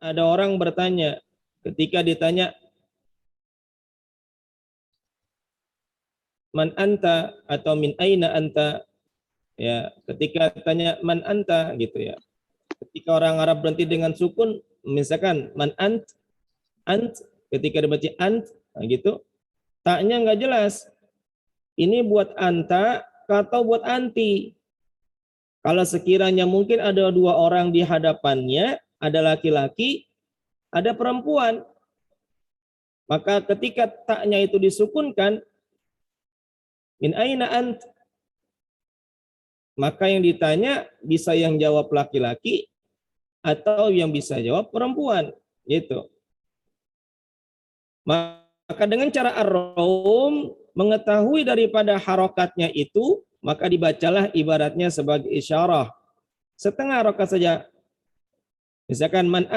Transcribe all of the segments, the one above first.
ada orang bertanya, ketika ditanya man anta atau min aina anta, ya, ketika tanya man anta gitu ya. Ketika orang Arab berhenti dengan sukun, misalkan man ant, ketika dibaca ant, nah gitu, taknya nggak jelas. Ini buat anta atau buat anti. Kalau sekiranya mungkin ada dua orang di hadapannya, ada laki-laki, ada perempuan, maka ketika taknya itu disukunkan, min aina ant, maka yang ditanya bisa yang jawab laki-laki atau yang bisa jawab perempuan, gitu. Maka dengan cara ar-raum, mengetahui daripada harokatnya itu, maka dibacalah ibaratnya sebagai isyarah. Setengah harokat saja. Misalkan man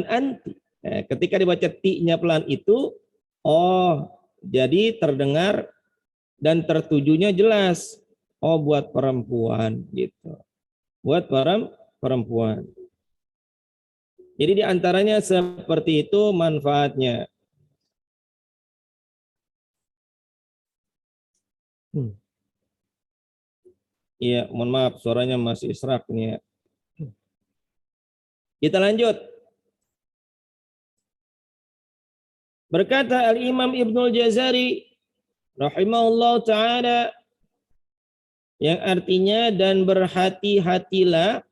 anti. Ketika dibaca ti-nya pelan itu, oh, jadi terdengar dan tertujunya jelas. Oh, buat perempuan gitu. Buat perempuan. Jadi diantaranya seperti itu manfaatnya. Iya, mohon maaf suaranya masih serak nih ya. Kita lanjut. Berkata Al-Imam Ibnul Jazari rahimahullah ta'ala, yang artinya dan berhati-hatilah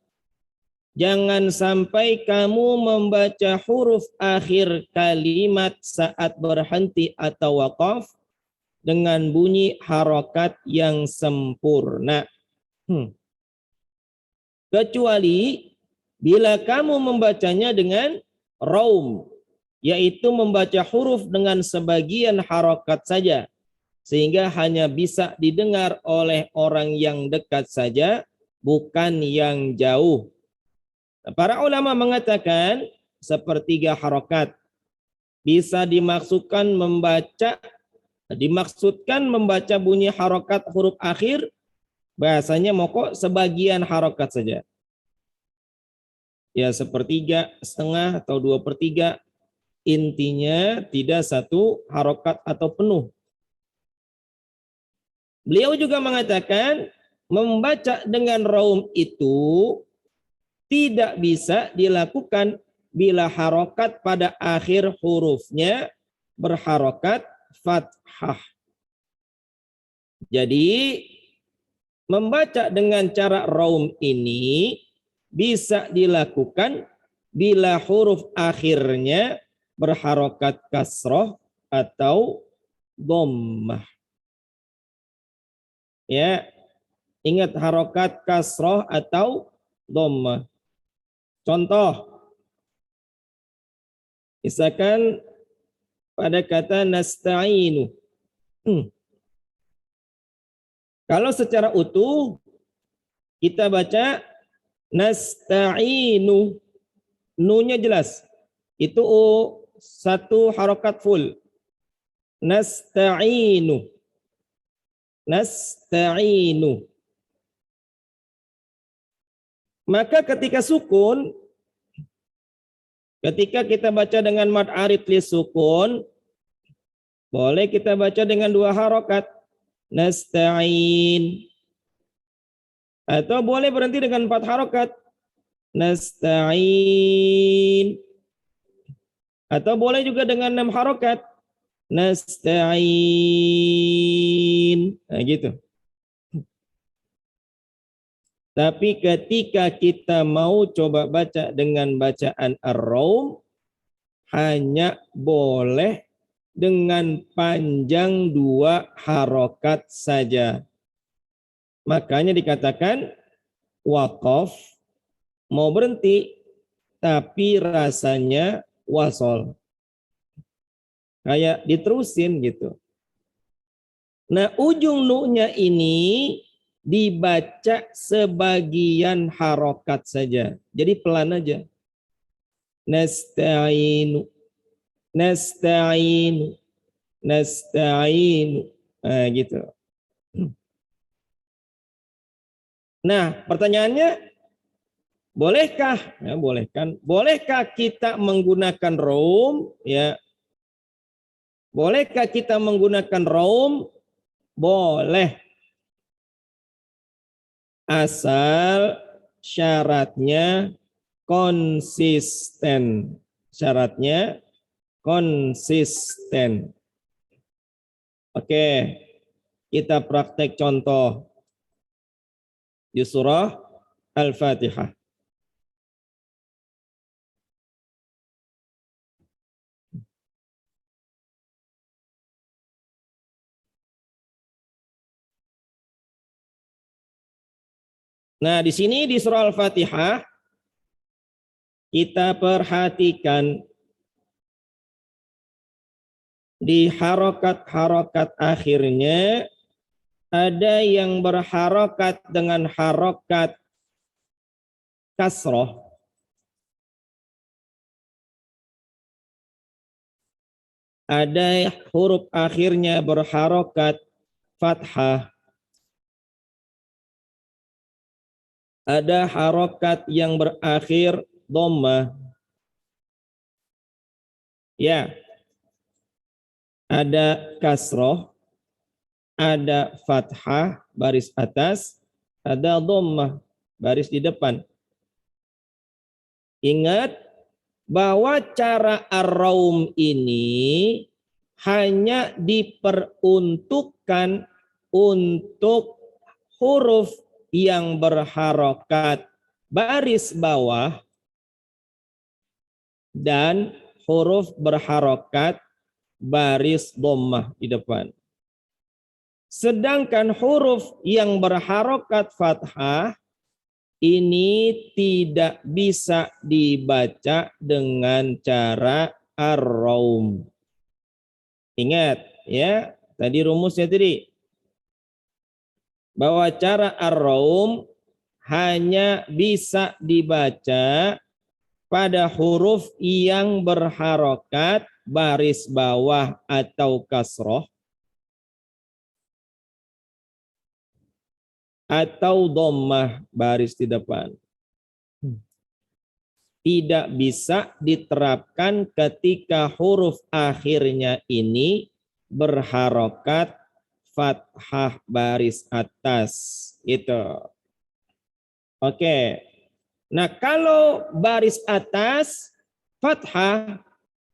jangan sampai kamu membaca huruf akhir kalimat saat berhenti atau waqaf dengan bunyi harokat yang sempurna. Kecuali bila kamu membacanya dengan raum, yaitu membaca huruf dengan sebagian harokat saja, sehingga hanya bisa didengar oleh orang yang dekat saja, bukan yang jauh. Para ulama mengatakan sepertiga harokat bisa dimaksudkan membaca bunyi harokat huruf akhir, bahasanya mokok sebagian harokat saja. Ya, sepertiga, setengah, atau 2/3. Intinya tidak satu harokat atau penuh. Beliau juga mengatakan membaca dengan raum itu tidak bisa dilakukan bila harokat pada akhir hurufnya berharokat fathah. Jadi membaca dengan cara raum ini bisa dilakukan bila huruf akhirnya berharokat kasroh atau dhammah. Ya, ingat harokat kasroh atau dhammah. Contoh, misalkan pada kata nasta'inu. Kalau secara utuh kita baca nasta'inu, nu-nya jelas. Itu satu harokat full. Nasta'inu. Nasta'inu. Maka ketika sukun, ketika kita baca dengan mad arid li sukun, boleh kita baca dengan 2 harokat. Nasta'in. Atau boleh berhenti dengan 4 harokat. Nasta'in. Atau boleh juga dengan 6 harokat. Nasta'in. Nah gitu. Tapi ketika kita mau coba baca dengan bacaan ar-raum, hanya boleh dengan panjang 2 harokat saja. Makanya dikatakan waqaf, mau berhenti, tapi rasanya wasol. Kayak diterusin gitu. Nah, ujung nu-nya ini dibaca sebagian harokat saja. Jadi pelan aja. Nasta'inu, nasta'inu, nasta'inu. Nah, gitu. Nah, pertanyaannya, Bolehkah? Ya, bolehkan. Bolehkah kita menggunakan raum? Ya. Bolehkah kita menggunakan raum? Boleh. Asal syaratnya konsisten. Syaratnya konsisten. Oke, kita praktek contoh di surah Al-Fatihah. Nah, di sini di surah Al-Fatihah kita perhatikan di harokat-harokat akhirnya ada yang berharokat dengan harokat kasroh. Ada huruf akhirnya berharokat fathah. Ada harokat yang berakhir dhammah. Ya. Ada kasroh, ada fathah baris atas, ada dhammah baris di depan. Ingat bahwa cara ar-raum ini hanya diperuntukkan untuk huruf yang berharokat baris bawah dan huruf berharokat baris dhammah di depan. Sedangkan huruf yang berharokat fathah ini tidak bisa dibaca dengan cara ar-raum. Ingat ya, tadi rumusnya tadi. Bahwa cara ar-raum hanya bisa dibaca pada huruf yang berharokat baris bawah atau kasroh atau dhammah baris di depan. Tidak bisa diterapkan ketika huruf akhirnya ini berharokat fathah baris atas. Itu. Oke. Nah, kalau baris atas fathah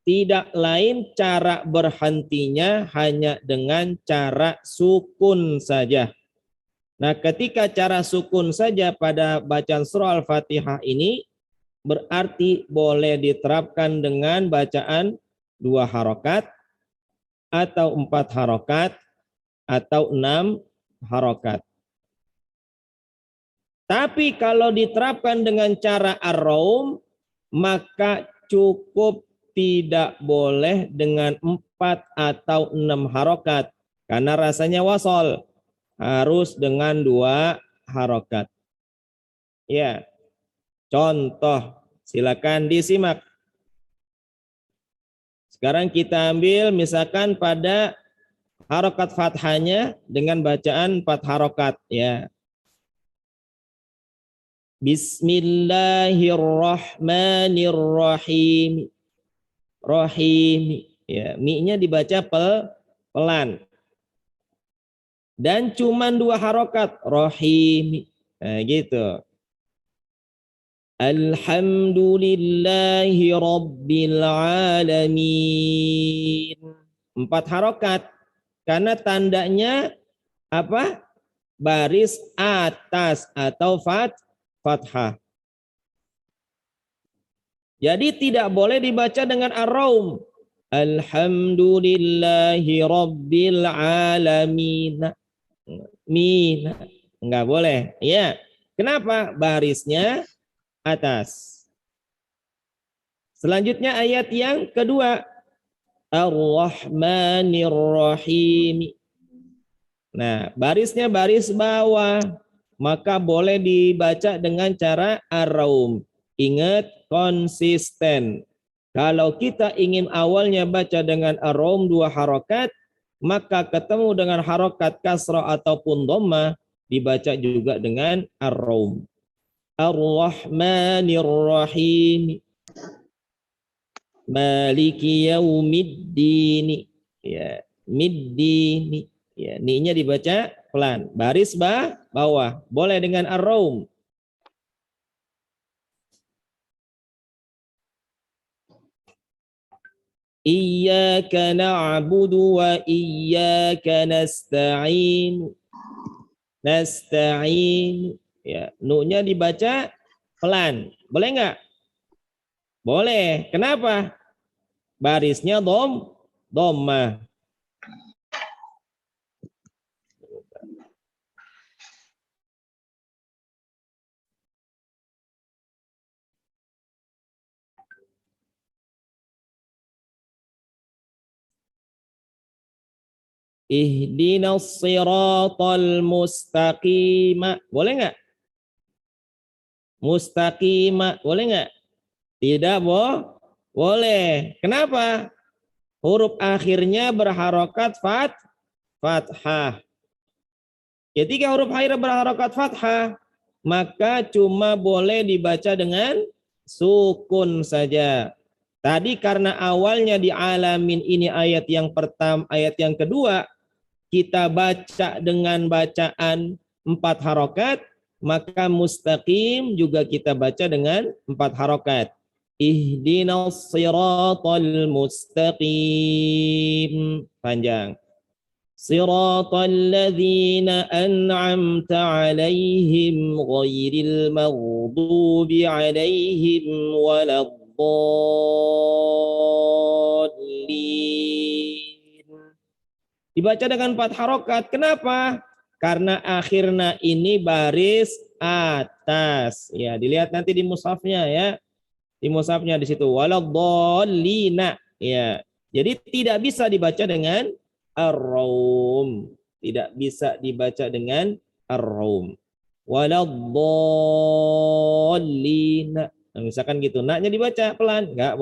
tidak lain cara berhentinya hanya dengan cara sukun saja. Nah, ketika cara sukun saja pada bacaan surah Al-Fatihah ini berarti boleh diterapkan dengan bacaan 2 harokat atau 4 harokat atau 6 harokat. Tapi kalau diterapkan dengan cara ar-raum maka cukup tidak boleh dengan 4 atau 6 harokat karena rasanya wasol, harus dengan 2 harokat. Ya, contoh silakan disimak. Sekarang kita ambil misalkan pada harokat fathahnya dengan bacaan 4 harokat ya. Bismillahirrahmanirrahim. Rahim ya, mi-nya dibaca pelan. Dan cuma 2 harokat rahim. Nah, gitu. Alhamdulillahi rabbil alamin. 4 harokat. Karena tandanya apa? Baris atas atau fathah. Jadi tidak boleh dibaca dengan ar-raum. Alhamdulillahi rabbil alamin. Min. Enggak boleh. Ya. Kenapa? Barisnya atas. Selanjutnya ayat yang kedua. Ar-Rahmanir Rahim. Nah, barisnya baris bawah. Maka boleh dibaca dengan cara ar-raum. Ingat, konsisten. Kalau kita ingin awalnya baca dengan ar-raum 2 harokat, maka ketemu dengan harokat kasrah ataupun dhammah, dibaca juga dengan ar-raum. Ar-Rahmanir Rahim. Maliki Yaumiddin. Ya, middini. Ya, ni-nya dibaca pelan. Baris bawah. Boleh dengan ar-raum. Iyyaka na'budu wa iyyaka nasta'in. Nasta'in. Ya, nu-nya dibaca pelan. Boleh enggak? Boleh. Kenapa? Barisnya dhammah. Ihdinas siratal mustaqim. Boleh enggak? Mustaqim. Boleh enggak? Tidak, boleh. Kenapa? Huruf akhirnya berharokat fathah. Ketika huruf akhir berharokat fathah, maka cuma boleh dibaca dengan sukun saja. Tadi karena awalnya di alamin ini ayat yang pertama, ayat yang kedua, kita baca dengan bacaan 4 harokat, maka mustaqim juga kita baca dengan 4 harokat. Ihdinas siratal mustaqim. Panjang. Siratal ladzina an'amta 'alaihim ghairil maghdubi 'alaihim waladdallin. Dibaca dengan 4 harokat. Kenapa? Karena akhirnya ini baris atas. Ya, dilihat nanti di mushafnya ya. Di mushafnya di situ waladdallina. Ya. Jadi tidak bisa dibaca dengan ar-raum. Tidak bisa dibaca dengan ar-raum. Waladdallina. Nah, misalkan gitu, naknya dibaca pelan, enggak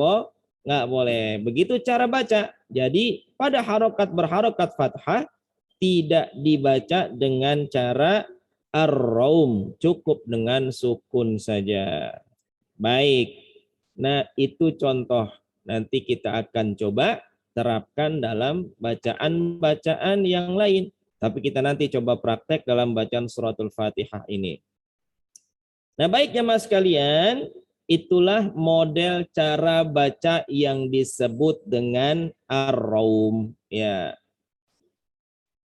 boleh. Begitu cara baca. Jadi pada harokat berharokat fathah tidak dibaca dengan cara ar-raum, cukup dengan sukun saja. Baik. Nah, itu contoh. Nanti kita akan coba terapkan dalam bacaan-bacaan yang lain. Tapi kita nanti coba praktek dalam bacaan suratul Fatihah ini. Nah, baik jemaah sekalian, itulah model cara baca yang disebut dengan ar-raum. Ya.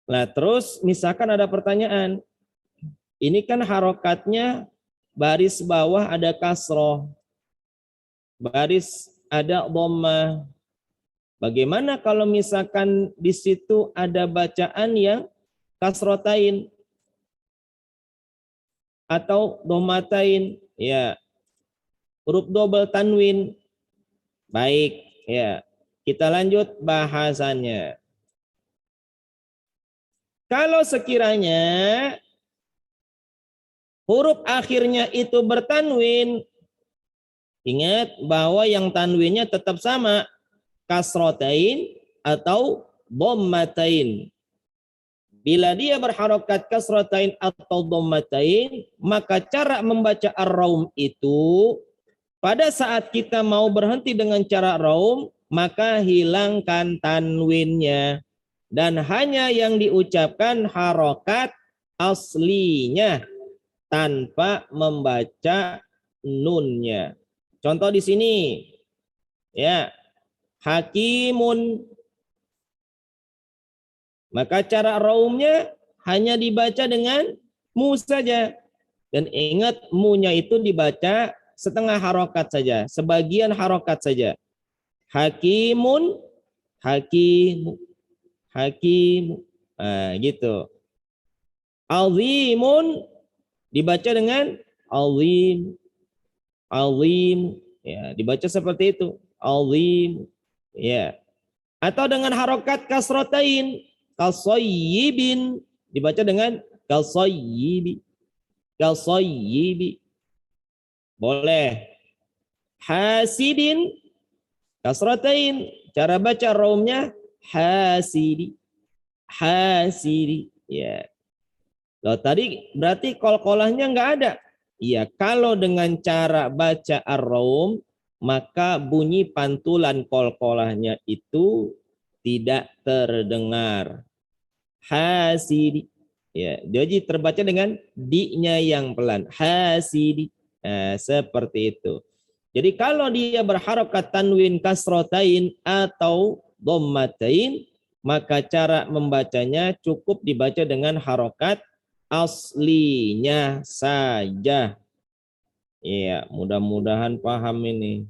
Nah, terus misalkan ada pertanyaan. Ini kan harokatnya baris bawah ada kasroh. Baris ada dhammah. Bagaimana kalau misalkan di situ ada bacaan yang kasrotain atau dhammatain, ya, huruf double tanwin. Baik, ya. Kita lanjut bahasannya. Kalau sekiranya huruf akhirnya itu bertanwin, ingat bahwa yang tanwinnya tetap sama, kasrotain atau dhammatain. Bila dia berharokat kasrotain atau dhammatain, maka cara membaca ar-raum itu, pada saat kita mau berhenti dengan cara raum, maka hilangkan tanwinnya. Dan hanya yang diucapkan harokat aslinya tanpa membaca nunnya. Contoh di sini, ya, hakimun. Maka cara raumnya hanya dibaca dengan mu saja. Dan ingat mu-nya itu dibaca setengah harokat saja, sebagian harokat saja. Hakimun, hakimu, hakimu. Nah, gitu. Azimun dibaca dengan azim. Azim, ya, dibaca seperti itu. Azim, ya. Atau dengan harokat kasrotain, kasoyibin, dibaca dengan kasoyibi, kasoyibi. Boleh. Hasidin, kasrotain, cara baca raumnya hasidi, hasidi, ya. Loh, tadi berarti kol-kolahnya nggak ada. Iya, kalau dengan cara baca ar-raum, maka bunyi pantulan qalqalahnya itu tidak terdengar. Hasidi. Ya, jadi terbaca dengan di-nya yang pelan. Hasidi. Seperti itu. Jadi kalau dia berharokat tanwin kasrotain atau dhammatain, maka cara membacanya cukup dibaca dengan harokat aslinya saja. Iya, mudah-mudahan paham ini.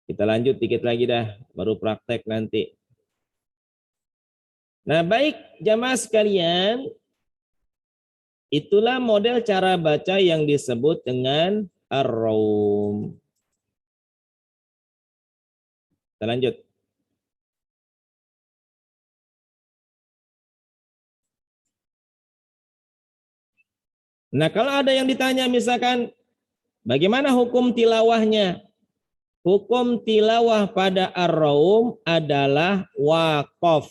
Kita lanjut dikit lagi dah, baru praktek nanti. Nah, baik jamaah sekalian, itulah model cara baca yang disebut dengan ar-raum. Kita lanjut. Nah, kalau ada yang ditanya misalkan bagaimana hukum tilawahnya? Hukum tilawah pada ar-raum adalah waqaf.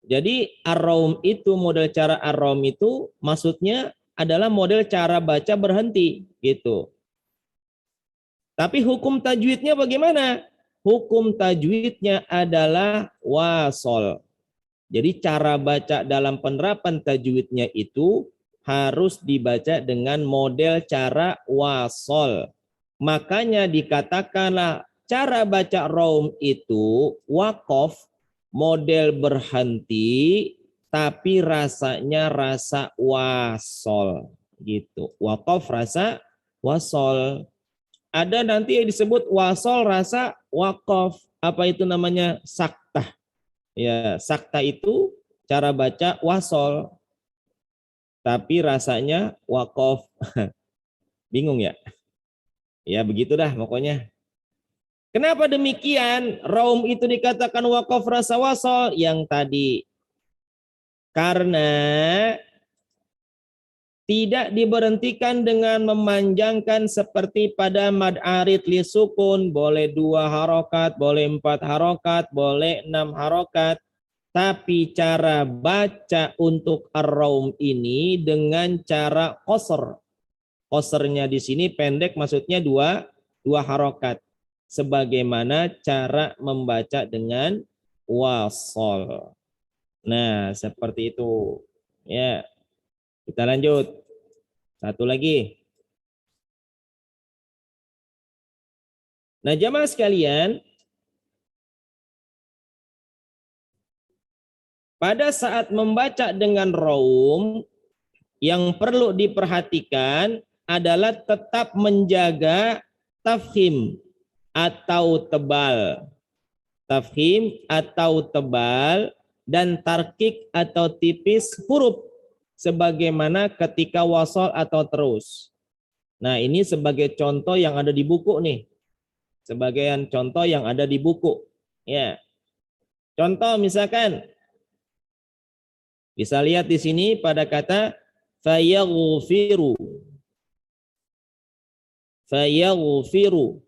Jadi ar-raum itu, model cara ar-raum itu maksudnya adalah model cara baca berhenti gitu. Tapi hukum tajwidnya bagaimana? Hukum tajwidnya adalah wasol. Jadi cara baca dalam penerapan tajwidnya itu harus dibaca dengan model cara wasol. Makanya dikatakanlah cara baca raum itu waqaf, model berhenti, tapi rasanya rasa wasol gitu. Waqaf rasa wasol. Ada nanti yang disebut wasol rasa waqaf. Apa itu namanya? Saktah. Ya, sakta itu cara baca wasol, tapi rasanya waqaf. Bingung ya? Ya begitu dah pokoknya. Kenapa demikian? Raum itu dikatakan waqaf rasa wasol yang tadi. Karena tidak diberhentikan dengan memanjangkan seperti pada mad arid li sukun, boleh 2 harokat, boleh 4 harokat, boleh 6 harokat. Tapi cara baca untuk ar-raum ini dengan cara qasr. Qasrnya di sini pendek, maksudnya 2 harokat. Sebagaimana cara membaca dengan wasol. Nah, seperti itu. Ya. Kita lanjut. Satu lagi. Nah, jamaah sekalian, pada saat membaca dengan raum, yang perlu diperhatikan adalah tetap menjaga tafkhim atau tebal. Tafkhim atau tebal dan tarkik atau tipis huruf. Sebagaimana ketika wasol atau terus. Nah, ini sebagai contoh yang ada di buku nih. Sebagian contoh yang ada di buku. Ya. Contoh misalkan bisa lihat di sini pada kata fayaghfiru. Fayaghfiru.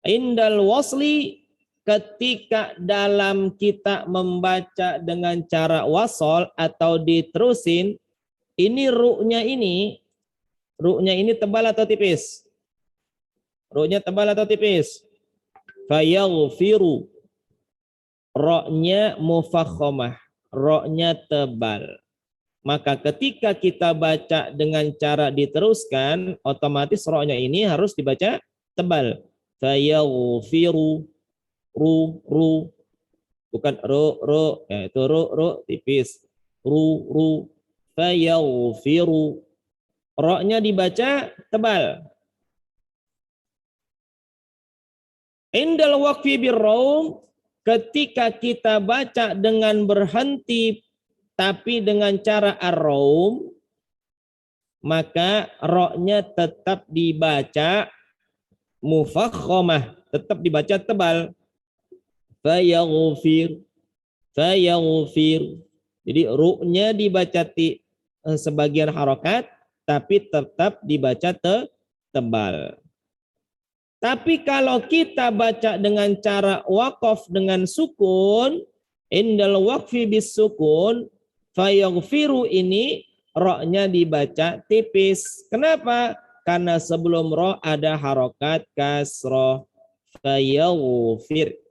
Indal wasli, ketika dalam kita membaca dengan cara wasol atau diterusin, ini ru-nya ini tebal atau tipis? Ru-nya tebal atau tipis? Fayaghfiru. Ro-nya mufakhamah, ro-nya tebal. Maka ketika kita baca dengan cara diteruskan, otomatis ro-nya ini harus dibaca tebal. Fayaghfiru. Ru, bukan ru, ya itu ru tipis. Ru, fayaghfiru. Ro-nya dibaca tebal. Indal waqfi bir-raum, ketika kita baca dengan berhenti tapi dengan cara ar-raum, maka ro-nya tetap dibaca mufakhamah, tetap dibaca tebal. Fayaghfir. Jadi ru-nya dibaca sebagian harokat, tapi tetap dibaca tebal. Tapi kalau kita baca dengan cara waqaf dengan sukun, indal waqfi bis sukun, fayaghfiru ini ro-nya dibaca tipis. Kenapa? Karena sebelum ro ada harokat kasroh. Fayaghfir.